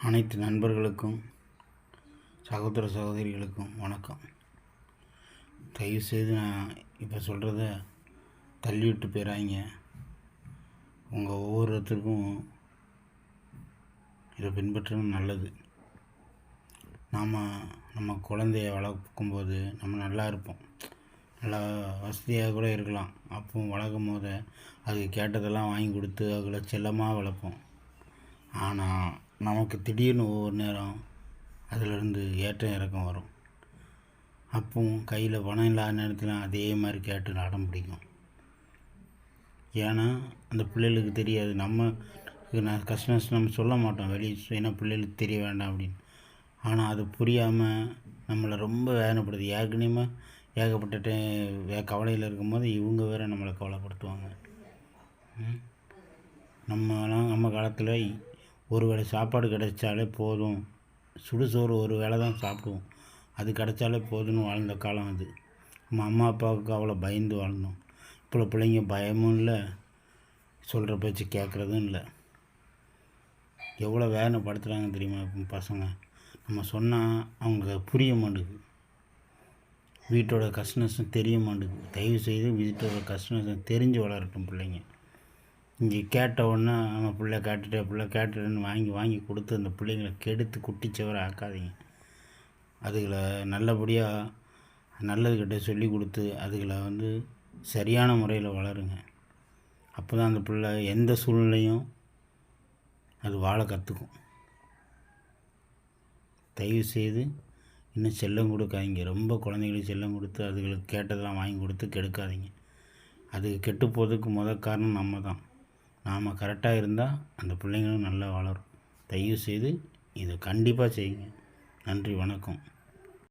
அனைத்து நண்பர்களுக்கும் சகோதர சகோதரிகளுக்கும் வணக்கம். தயவுசெய்து நான் இப்போ சொல்கிறத தள்ளிவிட்டு போயிடாதீங்க. உங்கள் ஒவ்வொருத்தருக்கும் இதை பின்பற்றுறது நல்லது. நம்ம குழந்தைய வளர்க்கும்போது நம்ம நல்லா இருப்போம், நல்லா வசதியாக கூட இருக்கலாம். அப்போ வளர்க்கும் போது அது கேட்டதெல்லாம் வாங்கி கொடுத்து அதுகளை செல்லமாக வளர்ப்போம். ஆனால் நமக்கு திடீர்னு ஒவ்வொரு நேரம் அதிலிருந்து ஏற்றம் இறக்கம் வரும். அப்பவும் கையில் பணம் இல்லாத நேரத்தில் அதே மாதிரி கேட்டு அடம் பிடிக்கும். ஏன்னா அந்த பிள்ளைகளுக்கு தெரியாது, நான் கஷ்ட நஷ்டம் நம்ம சொல்ல மாட்டோம் வெளியே, ஏன்னா பிள்ளைகளுக்கு தெரிய வேண்டாம் அப்படின்னு. ஆனால் அது புரியாமல் நம்மளை ரொம்ப வேதனைப்படுது. ஏற்கனவே ஏகப்பட்ட கவலையில் இருக்கும்போது இவங்க வேறு நம்மளை கவலைப்படுத்துவாங்க. நம்ம காலத்தில் ஒரு வேளை சாப்பாடு கிடைச்சாலே போதும், சுடுசோறு ஒரு வேளை தான் சாப்பிடுவோம், அது கிடைச்சாலே போதும்னு வாழ்ந்த காலம் அது. நம்ம அம்மா அப்பாவுக்கு அவ்வளோ பயந்து வாழ்ந்தோம். இப்போ பிள்ளைங்க பயமும் இல்லை, சொல்கிற பேச்சு கேட்குறதும் இல்லை. எவ்வளோ வேதனைப்படுத்துகிறாங்க தெரியுமா இப்போ பசங்க. நம்ம சொன்னால் அவங்க புரிய மாட்டேங்குது, வீட்டோட கஷ்ட நஷ்டம் தெரிய மாட்டேங்குது. தயவுசெய்து வீட்டோட கஷ்ட நஷ்டம் தெரிஞ்சு வளரட்டும் பிள்ளைங்க. இங்கே கேட்ட உடனே நம்ம பிள்ளை கேட்டுட்டேன்னு வாங்கி கொடுத்து அந்த பிள்ளைங்களை கெடுத்து குட்டிச்சவரை ஆக்காதீங்க. அதுகளை நல்லபடியாக நல்லதுக்கிட்ட சொல்லி கொடுத்து அதுகளை சரியான முறையில் வளருங்க. அப்போ தான் அந்த பிள்ளை எந்த சூழ்நிலையும் அது வாழ கற்றுக்கும். தயவுசெய்து இன்னும் செல்லம் கொடுக்காதீங்க. ரொம்ப குழந்தைங்களுக்கு செல்லம் கொடுத்து அதுகளுக்கு கேட்டதெல்லாம் வாங்கி கொடுத்து கெடுக்காதீங்க. அது கெட்டு போகிறதுக்கு காரணம் நம்ம தான். நாம் கரெக்டாக இருந்தால் அந்த பிள்ளைங்களும் நல்லா வளரும். தயவுசெய்து இதை கண்டிப்பாக செய்யுங்க. நன்றி, வணக்கம்.